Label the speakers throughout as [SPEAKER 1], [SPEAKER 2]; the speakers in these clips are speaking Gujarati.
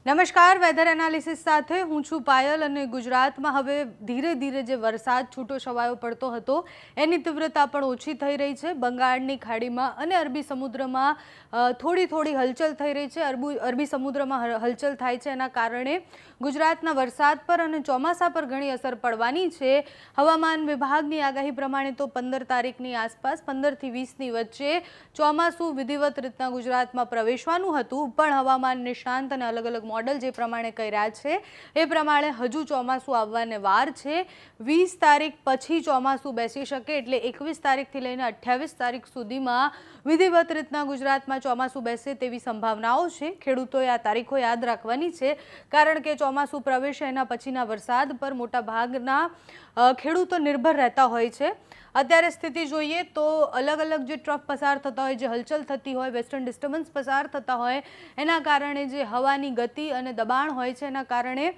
[SPEAKER 1] નમસ્કાર, વેધર એનાલિસિસ સાથે હું છું પાયલ અને ગુજરાતમાં હવે ધીરે ધીરે જે વરસાદ છૂટો છવાયો પડતો હતો એની તીવ્રતા પણ ઓછી થઈ રહી છે। બંગાળની ખાડીમાં અને અરબી સમુદ્રમાં થોડી હલચલ થઈ રહી છે। અરબી સમુદ્રમાં હલચલ થાય છે, એના કારણે ગુજરાતના વરસાદ પર અને ચોમાસા પર ઘણી અસર પડવાની છે। હવામાન વિભાગની આગાહી પ્રમાણે તો 15 તારીખની આસપાસ 15 થી 20ની વચ્ચે ચોમાસું વિધિવત રીતના ગુજરાતમાં પ્રવેશવાનું હતું, પણ હવામાન નિષ્ણાંત અને અલગ અલગ મોડલ જે પ્રમાણે કહી રહ્યા છે એ પ્રમાણે હજુ ચોમાસું આવવાને વાર છે। 20 તારીખ પછી ચોમાસું બેસી શકે, એટલે 21 તારીખથી લઈને 28 તારીખ સુધીમાં વિધિવત રીતના ગુજરાતમાં ચોમાસું બેસે તેવી સંભાવનાઓ છે। ખેડૂતોએ આ તારીખો યાદ રાખવાની છે, કારણ કે ચોમાસું પ્રવેશે એના પછીના વરસાદ પર મોટા ભાગના ખેડૂતો નિર્ભર રહેતા હોય છે। અત્યારે સ્થિતિ જોઈએ તો અલગ અલગ જે ટ્રફ પસાર થતા હોય, જે હલચલ થતી હોય, વેસ્ટર્ન ડિસ્ટર્બન્સ પસાર થતા હોય, એના કારણે જે હવાની ગતિ અને દબાણ હોય છે એના કારણે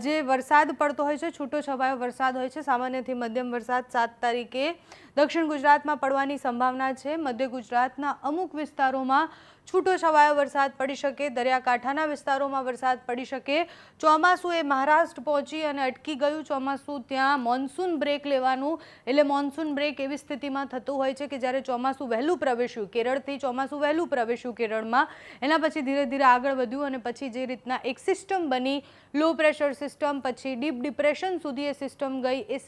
[SPEAKER 1] જે વરસાદ પડતો હોય છે, છૂટો છવાયો વરસાદ હોય છે। સામાન્યથી મધ્યમ વરસાદ 7 તારીખે દક્ષિણ ગુજરાતમાં પડવાની સંભાવના છે। મધ્ય ગુજરાતના અમુક વિસ્તારોમાં છૂટો છવાયો વરસાદ પડી શકે, દરિયાકાંઠાના વિસ્તારોમાં વરસાદ પડી શકે। ચોમાસું એ મહારાષ્ટ્ર પહોંચી અને અટકી ગયું ચોમાસું, ત્યાં મોન્સૂન બ્રેક લેવાનું, એટલે મોન્સૂન બ્રેક એવી સ્થિતિમાં થતું હોય છે કે જ્યારે ચોમાસું વહેલું પ્રવેશ્યું, કેરળથી ચોમાસું વહેલું પ્રવેશ્યું કેરળમાં, એના પછી ધીરે ધીરે આગળ વધ્યું અને પછી જે રીતના એક સિસ્ટમ બની, લો પ્રેશર સિસ્ટમ, પછી ડીપ ડિપ્રેશન સુધી એ સિસ્ટમ ગઈ, એ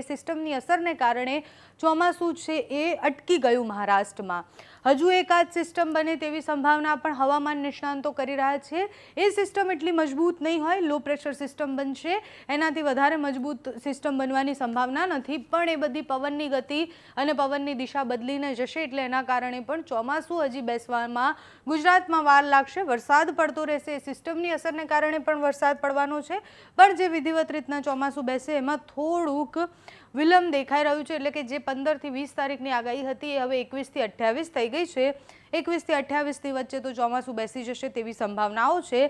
[SPEAKER 1] સિસ્ટમની અસરને કારણે ચોમાસું છે એ અટકી ગયું મહારાષ્ટ્રમાં। હજુ એકાદ સિસ્ટમ બને તેવી સંભાવના પણ હવામાન નિષ્ણાંતો કરી રહ્યા છે। એ સિસ્ટમ એટલી મજબૂત નહીં હોય, લો પ્રેશર સિસ્ટમ બનશે, એનાથી વધારે મજબૂત સિસ્ટમ બનવાની સંભાવના નથી, પણ એ બધી પવનની ગતિ અને પવનની દિશા બદલીને જશે, એટલે એના કારણે પણ ચોમાસું હજી બેસવામાં ગુજરાતમાં વાર લાગશે। વરસાદ પડતો રહેશે, સિસ્ટમની અસરને કારણે પણ વરસાદ પડવાનો છે, પણ જે વિધિવત રીતના ચોમાસું બેસે એમાં થોડુંક વિલંબ દેખાઈ રહ્યું છે, એટલે કે જે 15 થી 20 તારીખની આગાહી હતી એ હવે 21 થી 28 થઈ ગઈ છે। 21 થી 28ની વચ્ચે તો ચોમાસું બેસી જશે તેવી સંભાવનાઓ છે।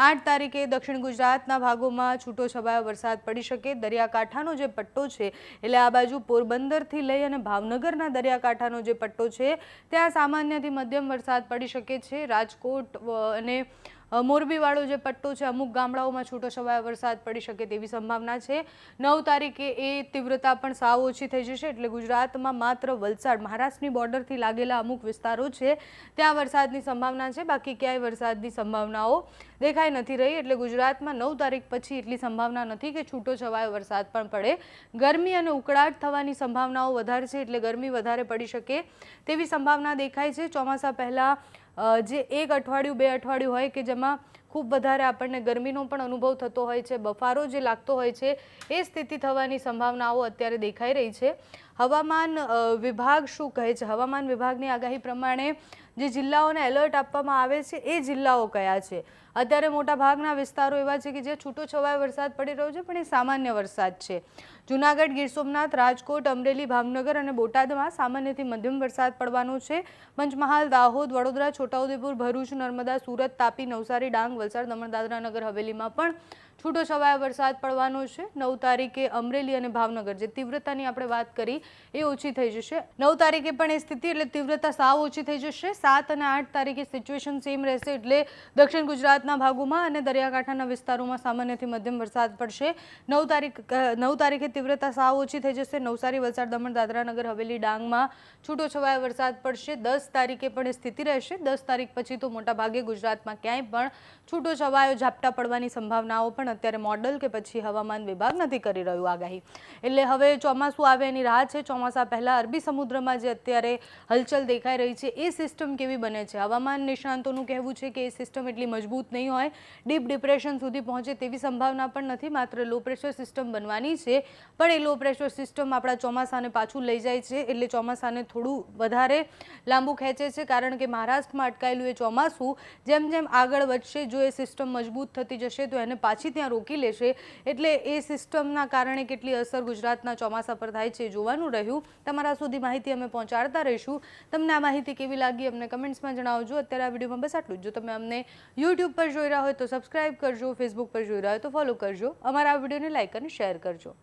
[SPEAKER 1] 8 તારીખે દક્ષિણ ગુજરાતના ભાગોમાં છૂટો છવાયો વરસાદ પડી શકે। દરિયાકાંઠાનો જે પટ્ટો છે, એટલે આ બાજુ પોરબંદરથી લઈ અને ભાવનગરના દરિયાકાંઠાનો જે પટ્ટો છે ત્યાં સામાન્યથી મધ્યમ વરસાદ પડી શકે છે। રાજકોટ અને મોરબીવાળો જે પટ્ટો છે, અમુક ગામડાઓમાં છૂટો છવાયો વરસાદ પડી શકે તેવી સંભાવના છે। 9 તારીખે એ તીવ્રતા પણ સાવ ઓછી થઈ જશે, એટલે ગુજરાતમાં માત્ર વલસાડ, મહારાષ્ટ્રની બોર્ડરથી લાગેલા અમુક વિસ્તારો છે ત્યાં વરસાદની સંભાવના છે, બાકી ક્યાંય વરસાદની સંભાવનાઓ દેખાઈ નથી રહી। એટલે ગુજરાતમાં 9 તારીખ પછી એટલી સંભાવના નથી કે છૂટો છવાયો વરસાદ પણ પડે। ગરમી અને ઉકળાટ થવાની સંભાવનાઓ વધારે છે, એટલે ગરમી વધારે પડી શકે તેવી સંભાવના દેખાય છે। ચોમાસા પહેલાં જે 1 અઠવાડિયું 2 અઠવાડિયું હોય કે જેમાં ખૂબ વધારે આપણને ગરમીનો પણ અનુભવ થતો હોય છે, બફારો જે લાગતો હોય છે, એ સ્થિતિ થવાની સંભાવનાઓ અત્યારે દેખાઈ રહી છે। હવામાન વિભાગ શું કહે છે? હવામાન વિભાગની આગાહી પ્રમાણે જે જિલ્લાઓને એલર્ટ આપવામાં આવે છે એ જિલ્લાઓ કયા છે? અત્યારે મોટા ભાગના વિસ્તારો એવા છે કે જ્યાં છૂટો છવાયો વરસાદ પડી રહ્યો છે, પણ એ સામાન્ય વરસાદ છે। જૂનાગઢ, ગીર સોમનાથ, રાજકોટ, અમરેલી, ભાવનગર અને બોટાદમાં સામાન્યથી મધ્યમ વરસાદ પડવાનો છે। પંચમહાલ, દાહોદ, વડોદરા, છોટાઉદેપુર, ભરૂચ, નર્મદા, સુરત, તાપી, નવસારી, ડાંગ, વલસાડ, દમણ, દાદરા, નગર હવેલીમાં પણ છૂટો છવાયો વરસાદ પડવાનો છે। 9 તારીખે અમરેલી અને ભાવનગર, જે તીવ્રતાની આપણે વાત કરી એ ઓછી થઈ જશે। 9 તારીખે પણ એ સ્થિતિ, એટલે તીવ્રતા સાવ ઓછી થઈ જશે। 7 અને 8 તારીખે સિચ્યુએશન સેમ રહેશે, એટલે દક્ષિણ ગુજરાતના ભાગોમાં અને દરિયાકાંઠાના વિસ્તારોમાં સામાન્યથી મધ્યમ વરસાદ પડશે। 9 તારીખે તીવ્રતા સાવ ઓછી થઈ જશે। નવસારી, વલસાડ, દમણ, દાદરા, નગર હવેલી, ડાંગમાં છૂટો છવાયો વરસાદ પડશે। 10 તારીખે પણ એ સ્થિતિ રહેશે। 10 તારીખ પછી તો મોટા ભાગે ગુજરાતમાં ક્યાંય પણ છૂટો છવાયો ઝાપટા પડવાની સંભાવનાઓ પણ અત્યારે મોડલ કે પછી હવામાન વિભાગ નથી કરી રહ્યું આગાહી, એટલે હવે ચોમાસું આવે એની રાહ છે। ચોમાસા પહેલા અરબી સમુદ્રમાં જે અત્યારે હલચલ દેખાઈ રહી છે એ સિસ્ટમ કેવી બને છે? હવામાન નિષ્ણાંતોનું કહેવું છે કે એ સિસ્ટમ એટલી મજબૂત નહીં હોય, ડીપ ડિપ્રેશન સુધી પહોંચે તેવી સંભાવના પણ નથી, માત્ર લો પ્રેશર સિસ્ટમ બનવાની છે, પણ એ લો પ્રેશર સિસ્ટમ આપણા ચોમાસાને પાછું લઈ જાય છે, એટલે ચોમાસાને થોડું વધારે લાંબુ ખેંચે છે, કારણ કે મહારાષ્ટ્રમાં અટકાયેલું એ ચોમાસું જેમ જેમ આગળ વધશે, જો એ સિસ્ટમ મજબૂત થતી જશે તો એને પાછી ત્યાં રોકી લેશે, એટલે એ સિસ્ટમના કારણે કેટલી અસર ગુજરાતના ચોમાસા પર થાય છે જોવાનું રહ્યું। તમારા સુધી માહિતી અમે પહોંચાડતા રહીશું। તમને આ માહિતી કેવી લાગી અમને કમેન્ટ્સમાં જણાવજો। અત્યારે આ વિડીયોમાં બસ આટલું જ। જો તમે અમને યુટ્યુબ પર જોઈ રહ્યા હોય તો સબસ્ક્રાઇબ કરજો, ફેસબુક પર જોઈ રહ્યા હોય તો ફોલો કરજો, અમારા આ વિડીયોને લાઇક અને શેર કરજો।